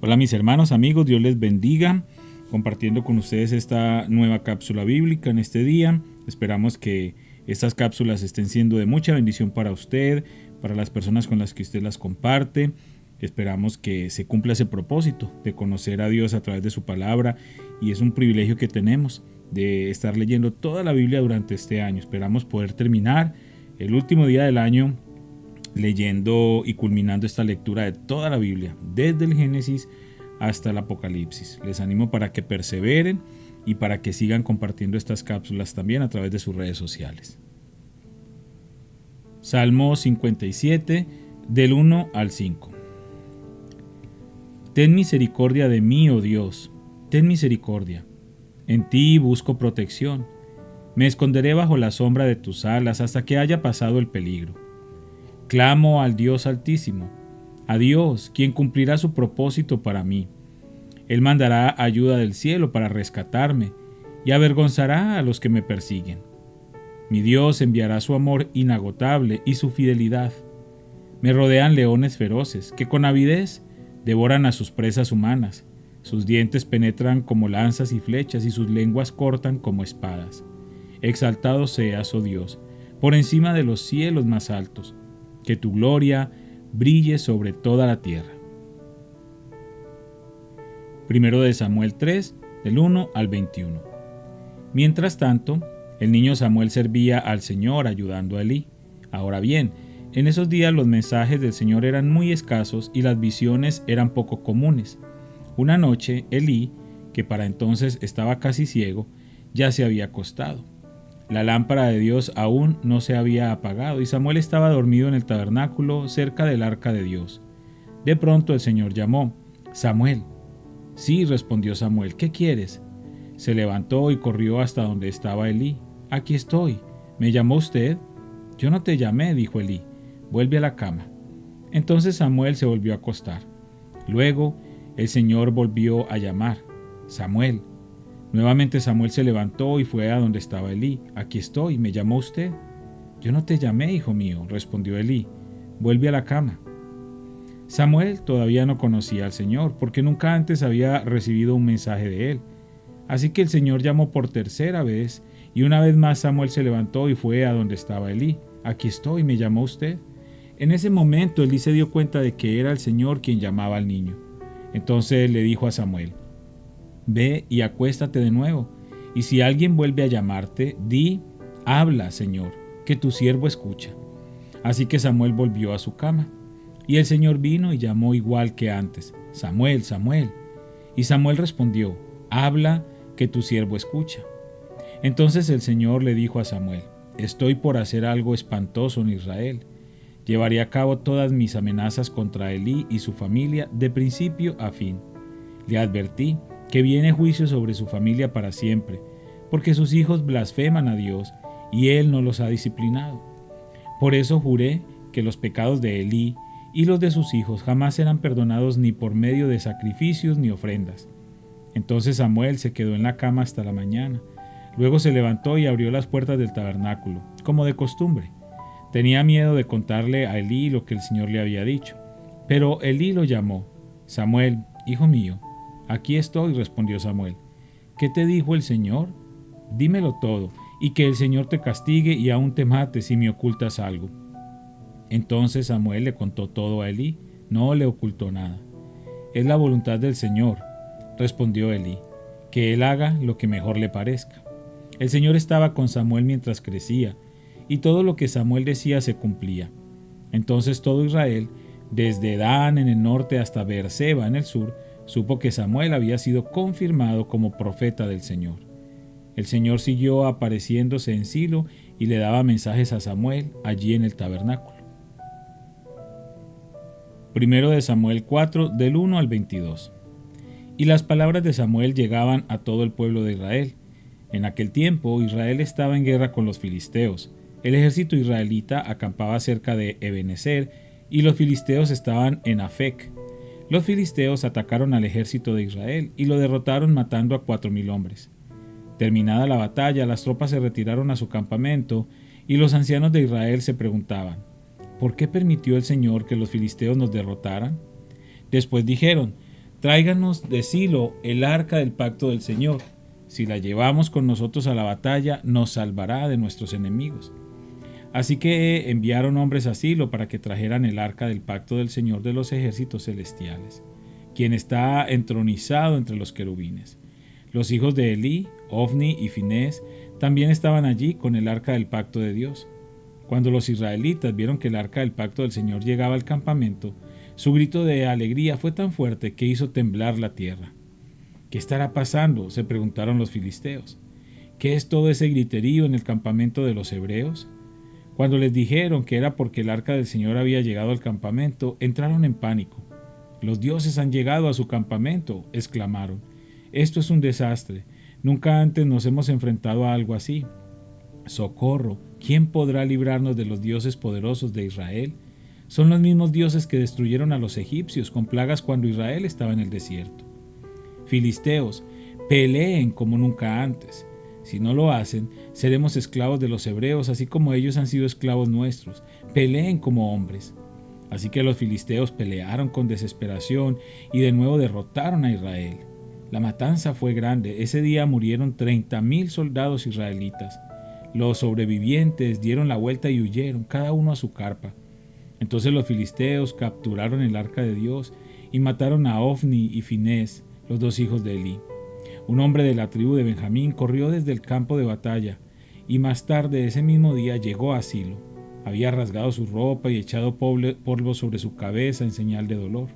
Hola mis hermanos, amigos, Dios les bendiga, compartiendo con ustedes esta nueva cápsula bíblica en este día. Esperamos que estas cápsulas estén siendo de mucha bendición para usted, para las personas con las que usted las comparte. Esperamos que se cumpla ese propósito de conocer a Dios a través de su palabra, y es un privilegio que tenemos de estar leyendo toda la Biblia durante este año. Esperamos poder terminar el último día del año leyendo y culminando esta lectura de toda la Biblia, desde el Génesis hasta el Apocalipsis. Les animo para que perseveren y para que sigan compartiendo estas cápsulas también a través de sus redes sociales. Salmo 57, del 1 al 5. Ten misericordia de mí, oh Dios, ten misericordia. En ti busco protección. Me esconderé bajo la sombra de tus alas hasta que haya pasado el peligro. Clamo al Dios Altísimo, a Dios, quien cumplirá su propósito para mí. Él mandará ayuda del cielo para rescatarme y avergonzará a los que me persiguen. Mi Dios enviará su amor inagotable y su fidelidad. Me rodean leones feroces que con avidez devoran a sus presas humanas. Sus dientes penetran como lanzas y flechas y sus lenguas cortan como espadas. Exaltado seas, oh Dios, por encima de los cielos más altos. Que tu gloria brille sobre toda la tierra. Primero de Samuel 3, del 1 al 21. Mientras tanto, el niño Samuel servía al Señor ayudando a Elí. Ahora bien, en esos días los mensajes del Señor eran muy escasos y las visiones eran poco comunes. Una noche, Elí, que para entonces estaba casi ciego, ya se había acostado. La lámpara de Dios aún no se había apagado y Samuel estaba dormido en el tabernáculo cerca del arca de Dios. De pronto el Señor llamó: «Samuel». «Sí», respondió Samuel, «¿qué quieres?». Se levantó y corrió hasta donde estaba Elí. «Aquí estoy. ¿Me llamó usted?». «Yo no te llamé», dijo Elí. «Vuelve a la cama». Entonces Samuel se volvió a acostar. Luego el Señor volvió a llamar: «Samuel». Nuevamente Samuel se levantó y fue a donde estaba Elí. «Aquí estoy, ¿me llamó usted?». «Yo no te llamé, hijo mío», respondió Elí. «Vuelve a la cama». Samuel todavía no conocía al Señor, porque nunca antes había recibido un mensaje de él. Así que el Señor llamó por tercera vez, y una vez más Samuel se levantó y fue a donde estaba Elí. «Aquí estoy, ¿me llamó usted?». En ese momento Elí se dio cuenta de que era el Señor quien llamaba al niño. Entonces le dijo a Samuel: «Ve y acuéstate de nuevo, y si alguien vuelve a llamarte, di: habla, Señor, que tu siervo escucha». Así que Samuel volvió a su cama, y el Señor vino y llamó igual que antes: «Samuel, Samuel». Y Samuel respondió: «Habla, que tu siervo escucha». Entonces el Señor le dijo a Samuel: «Estoy por hacer algo espantoso en Israel. Llevaré a cabo todas mis amenazas contra Elí y su familia de principio a fin. Le advertí que viene juicio sobre su familia para siempre, porque sus hijos blasfeman a Dios y Él no los ha disciplinado. Por eso juré que los pecados de Elí y los de sus hijos jamás serán perdonados ni por medio de sacrificios ni ofrendas». Entonces Samuel se quedó en la cama hasta la mañana. Luego se levantó y abrió las puertas del tabernáculo, como de costumbre. Tenía miedo de contarle a Elí lo que el Señor le había dicho. Pero Elí lo llamó: «Samuel, hijo mío». «Aquí estoy», respondió Samuel. «¿Qué te dijo el Señor? Dímelo todo, y que el Señor te castigue y aún te mate si me ocultas algo». Entonces Samuel le contó todo a Elí, no le ocultó nada. «Es la voluntad del Señor», respondió Elí, «que él haga lo que mejor le parezca». El Señor estaba con Samuel mientras crecía, y todo lo que Samuel decía se cumplía. Entonces todo Israel, desde Dan en el norte hasta Beerseba en el sur, supo que Samuel había sido confirmado como profeta del Señor. El Señor siguió apareciéndose en Silo y le daba mensajes a Samuel allí en el tabernáculo. Primero de Samuel 4, del 1 al 22. Y las palabras de Samuel llegaban a todo el pueblo de Israel. En aquel tiempo Israel estaba en guerra con los filisteos. El ejército israelita acampaba cerca de Ebenezer y los filisteos estaban en Afec. Los filisteos atacaron al ejército de Israel y lo derrotaron matando a 4,000 hombres. Terminada la batalla, las tropas se retiraron a su campamento y los ancianos de Israel se preguntaban: ¿por qué permitió el Señor que los filisteos nos derrotaran? Después dijeron: tráiganos de Silo el arca del pacto del Señor. Si la llevamos con nosotros a la batalla, nos salvará de nuestros enemigos. Así que enviaron hombres a Silo para que trajeran el arca del pacto del Señor de los ejércitos celestiales, quien está entronizado entre los querubines. Los hijos de Elí, Ofni y Finés, también estaban allí con el arca del pacto de Dios. Cuando los israelitas vieron que el arca del pacto del Señor llegaba al campamento, su grito de alegría fue tan fuerte que hizo temblar la tierra. ¿Qué estará pasando?, se preguntaron los filisteos. ¿Qué es todo ese griterío en el campamento de los hebreos? Cuando les dijeron que era porque el arca del Señor había llegado al campamento, entraron en pánico. «Los dioses han llegado a su campamento», exclamaron. «Esto es un desastre. Nunca antes nos hemos enfrentado a algo así. ¡Socorro! ¿Quién podrá librarnos de los dioses poderosos de Israel? Son los mismos dioses que destruyeron a los egipcios con plagas cuando Israel estaba en el desierto. Filisteos, peleen como nunca antes. Si no lo hacen, seremos esclavos de los hebreos, así como ellos han sido esclavos nuestros. Peleen como hombres». Así que los filisteos pelearon con desesperación y de nuevo derrotaron a Israel. La matanza fue grande. Ese día murieron 30,000 soldados israelitas. Los sobrevivientes dieron la vuelta y huyeron, cada uno a su carpa. Entonces los filisteos capturaron el arca de Dios y mataron a Ofni y Finés, los dos hijos de Elí. Un hombre de la tribu de Benjamín corrió desde el campo de batalla y más tarde ese mismo día llegó a Silo. Había rasgado su ropa y echado polvo sobre su cabeza en señal de dolor.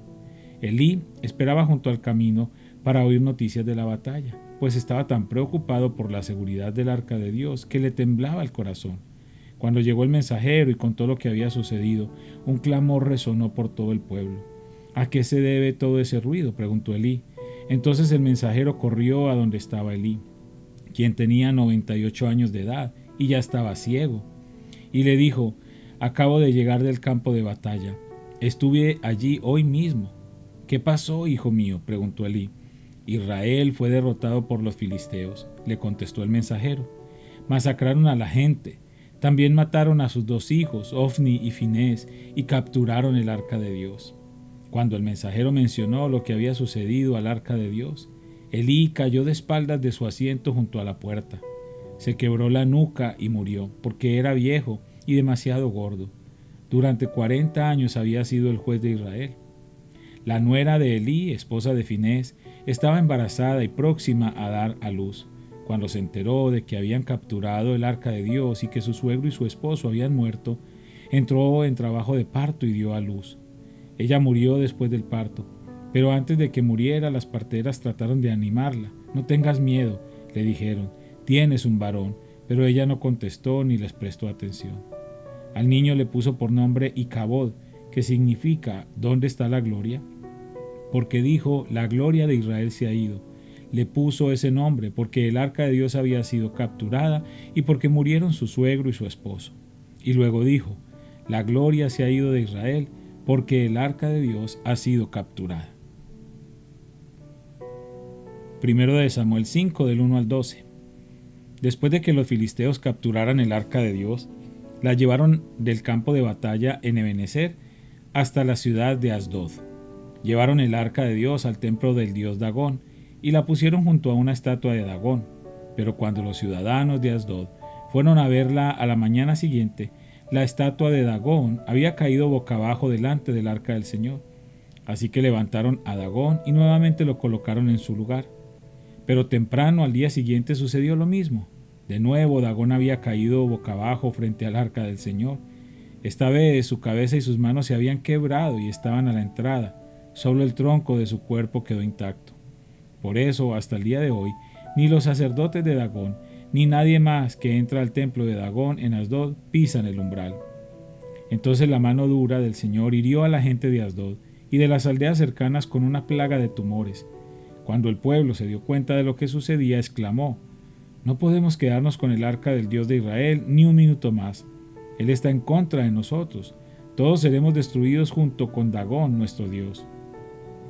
Elí esperaba junto al camino para oír noticias de la batalla, pues estaba tan preocupado por la seguridad del arca de Dios que le temblaba el corazón. Cuando llegó el mensajero y contó lo que había sucedido, un clamor resonó por todo el pueblo. «¿A qué se debe todo ese ruido?», preguntó Elí. Entonces el mensajero corrió a donde estaba Elí, quien tenía 98 años de edad y ya estaba ciego, y le dijo: «Acabo de llegar del campo de batalla. Estuve allí hoy mismo». «¿Qué pasó, hijo mío?», preguntó Elí. «Israel fue derrotado por los filisteos», le contestó el mensajero. «Masacraron a la gente. También mataron a sus dos hijos, Ofni y Finés, y capturaron el arca de Dios». Cuando el mensajero mencionó lo que había sucedido al arca de Dios, Elí cayó de espaldas de su asiento junto a la puerta. Se quebró la nuca y murió, porque era viejo y demasiado gordo. Durante 40 años había sido el juez de Israel. La nuera de Elí, esposa de Finés, estaba embarazada y próxima a dar a luz. Cuando se enteró de que habían capturado el arca de Dios y que su suegro y su esposo habían muerto, entró en trabajo de parto y dio a luz. Ella murió después del parto, pero antes de que muriera las parteras trataron de animarla. «No tengas miedo», le dijeron, «tienes un varón», pero ella no contestó ni les prestó atención. Al niño le puso por nombre Icabod, que significa «¿dónde está la gloria?», porque dijo: «La gloria de Israel se ha ido». Le puso ese nombre porque el arca de Dios había sido capturada y porque murieron su suegro y su esposo. Y luego dijo: «La gloria se ha ido de Israel porque el arca de Dios ha sido capturada». Primero de Samuel 5, del 1 al 12. Después de que los filisteos capturaran el arca de Dios, la llevaron del campo de batalla en Ebenezer hasta la ciudad de Asdod. Llevaron el arca de Dios al templo del dios Dagón y la pusieron junto a una estatua de Dagón. Pero cuando los ciudadanos de Asdod fueron a verla a la mañana siguiente, la estatua de Dagón había caído boca abajo delante del arca del Señor. Así que levantaron a Dagón y nuevamente lo colocaron en su lugar. Pero temprano al día siguiente sucedió lo mismo. De nuevo Dagón había caído boca abajo frente al arca del Señor. Esta vez su cabeza y sus manos se habían quebrado y estaban a la entrada. Solo el tronco de su cuerpo quedó intacto. Por eso, hasta el día de hoy, ni los sacerdotes de Dagón, ni nadie más que entra al templo de Dagón en Asdod pisan el umbral. Entonces la mano dura del Señor hirió a la gente de Asdod y de las aldeas cercanas con una plaga de tumores. Cuando el pueblo se dio cuenta de lo que sucedía, exclamó: «No podemos quedarnos con el arca del Dios de Israel ni un minuto más. Él está en contra de nosotros. Todos seremos destruidos junto con Dagón, nuestro Dios».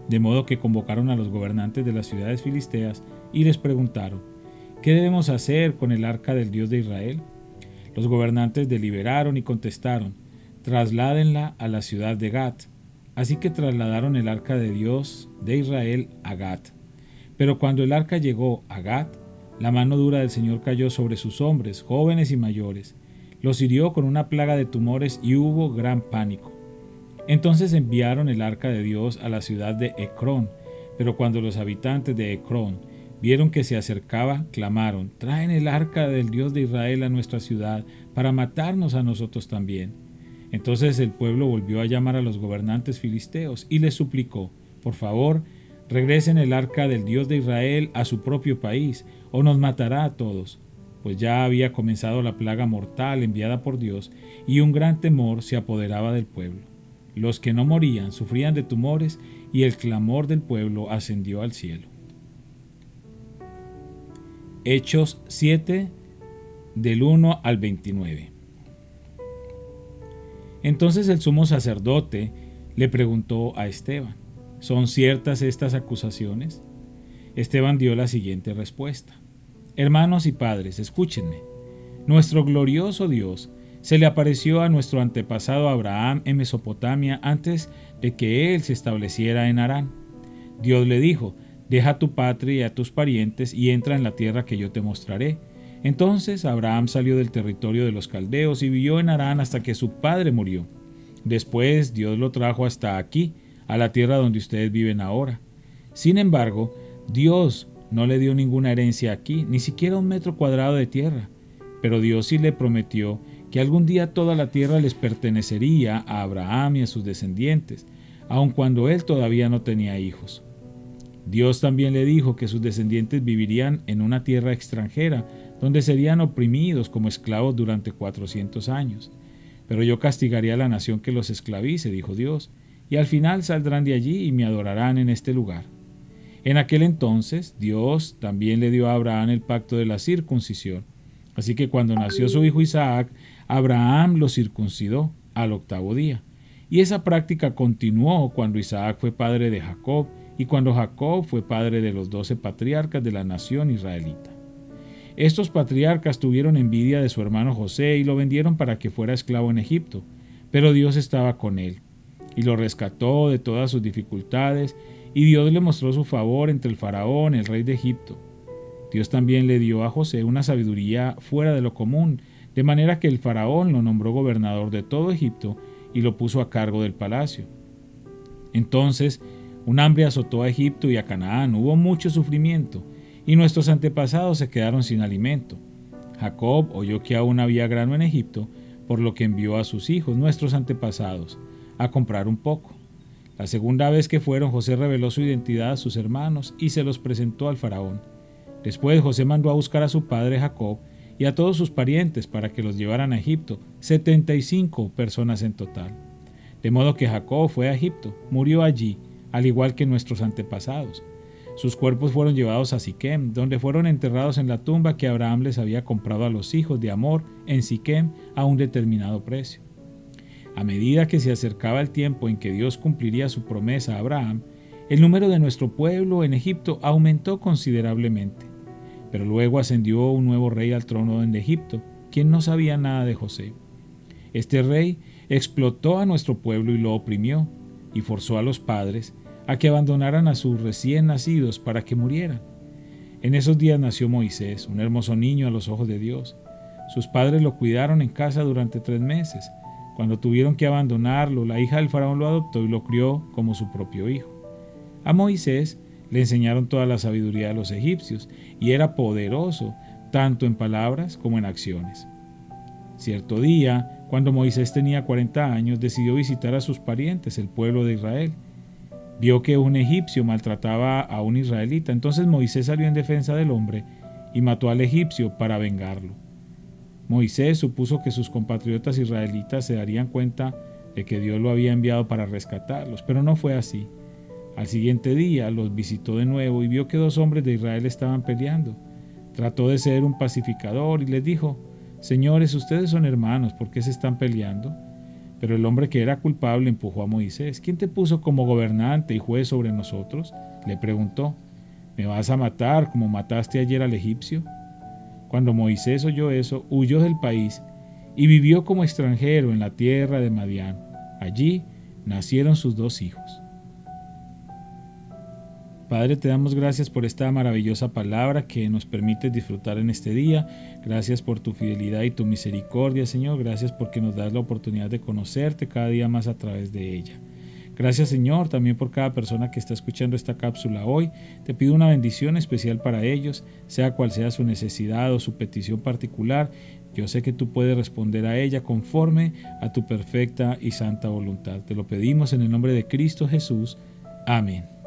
De modo que convocaron a los gobernantes de las ciudades filisteas y les preguntaron: «¿Qué debemos hacer con el arca del Dios de Israel?». Los gobernantes deliberaron y contestaron: «Trasládenla a la ciudad de Gat». Así que trasladaron el arca de Dios de Israel a Gat. Pero cuando el arca llegó a Gat, la mano dura del Señor cayó sobre sus hombres, jóvenes y mayores. Los hirió con una plaga de tumores y hubo gran pánico. Entonces enviaron el arca de Dios a la ciudad de Ecrón, pero cuando los habitantes de Ecrón vieron que se acercaba, clamaron: «Traen el arca del Dios de Israel a nuestra ciudad para matarnos a nosotros también». Entonces el pueblo volvió a llamar a los gobernantes filisteos y les suplicó: «Por favor, regresen el arca del Dios de Israel a su propio país, o nos matará a todos». Pues ya había comenzado la plaga mortal enviada por Dios, y un gran temor se apoderaba del pueblo. Los que no morían sufrían de tumores, y el clamor del pueblo ascendió al cielo. Hechos 7, del 1 al 29. Entonces el sumo sacerdote le preguntó a Esteban: ¿son ciertas estas acusaciones? Esteban dio la siguiente respuesta: Hermanos y padres, escúchenme. Nuestro glorioso Dios se le apareció a nuestro antepasado Abraham en Mesopotamia antes de que él se estableciera en Harán. Dios le dijo: «Deja tu patria y a tus parientes y entra en la tierra que yo te mostraré». Entonces Abraham salió del territorio de los caldeos y vivió en Harán hasta que su padre murió. Después Dios lo trajo hasta aquí, a la tierra donde ustedes viven ahora. Sin embargo, Dios no le dio ninguna herencia aquí, ni siquiera 1 metro cuadrado de tierra. Pero Dios sí le prometió que algún día toda la tierra les pertenecería a Abraham y a sus descendientes, aun cuando él todavía no tenía hijos. Dios también le dijo que sus descendientes vivirían en una tierra extranjera, donde serían oprimidos como esclavos durante 400 años. Pero yo castigaré a la nación que los esclavice, dijo Dios, y al final saldrán de allí y me adorarán en este lugar. En aquel entonces, Dios también le dio a Abraham el pacto de la circuncisión. Así que cuando nació su hijo Isaac, Abraham lo circuncidó al 8º día. Y esa práctica continuó cuando Isaac fue padre de Jacob y cuando Jacob fue padre de los 12 patriarcas de la nación israelita. Estos patriarcas tuvieron envidia de su hermano José y lo vendieron para que fuera esclavo en Egipto, pero Dios estaba con él y lo rescató de todas sus dificultades, y Dios le mostró su favor entre el faraón, el rey de Egipto. Dios también le dio a José una sabiduría fuera de lo común, de manera que el faraón lo nombró gobernador de todo Egipto y lo puso a cargo del palacio. Entonces, un hambre azotó a Egipto y a Canaán, hubo mucho sufrimiento, y nuestros antepasados se quedaron sin alimento. Jacob oyó que aún había grano en Egipto, por lo que envió a sus hijos, nuestros antepasados, a comprar un poco. La segunda vez que fueron, José reveló su identidad a sus hermanos y se los presentó al faraón. Después José mandó a buscar a su padre Jacob y a todos sus parientes para que los llevaran a Egipto, 75 personas en total. De modo que Jacob fue a Egipto, murió allí, al igual que nuestros antepasados. Sus cuerpos fueron llevados a Siquem, donde fueron enterrados en la tumba que Abraham les había comprado a los hijos de Hamor en Siquem a un determinado precio. A medida que se acercaba el tiempo en que Dios cumpliría su promesa a Abraham, el número de nuestro pueblo en Egipto aumentó considerablemente. Pero luego ascendió un nuevo rey al trono en Egipto, quien no sabía nada de José. Este rey explotó a nuestro pueblo y lo oprimió, y forzó a los padres a que abandonaran a sus recién nacidos para que murieran. En esos días nació Moisés, un hermoso niño a los ojos de Dios. Sus padres lo cuidaron en casa durante 3 meses. Cuando tuvieron que abandonarlo, la hija del faraón lo adoptó y lo crió como su propio hijo. A Moisés le enseñaron toda la sabiduría de los egipcios, y era poderoso tanto en palabras como en acciones. Cierto día, cuando Moisés tenía 40 años, decidió visitar a sus parientes, el pueblo de Israel. Vio que un egipcio maltrataba a un israelita, entonces Moisés salió en defensa del hombre y mató al egipcio para vengarlo. Moisés supuso que sus compatriotas israelitas se darían cuenta de que Dios lo había enviado para rescatarlos, pero no fue así. Al siguiente día los visitó de nuevo y vio que 2 hombres de Israel estaban peleando. Trató de ser un pacificador y les dijo: «Señores, ustedes son hermanos, ¿por qué se están peleando?». Pero el hombre que era culpable empujó a Moisés. «¿Quién te puso como gobernante y juez sobre nosotros?», le preguntó. «¿Me vas a matar como mataste ayer al egipcio?». Cuando Moisés oyó eso, huyó del país y vivió como extranjero en la tierra de Madián. Allí nacieron sus 2 hijos. Padre, te damos gracias por esta maravillosa palabra que nos permite disfrutar en este día. Gracias por tu fidelidad y tu misericordia, Señor. Gracias porque nos das la oportunidad de conocerte cada día más a través de ella. Gracias, Señor, también por cada persona que está escuchando esta cápsula hoy. Te pido una bendición especial para ellos, sea cual sea su necesidad o su petición particular. Yo sé que tú puedes responder a ella conforme a tu perfecta y santa voluntad. Te lo pedimos en el nombre de Cristo Jesús. Amén.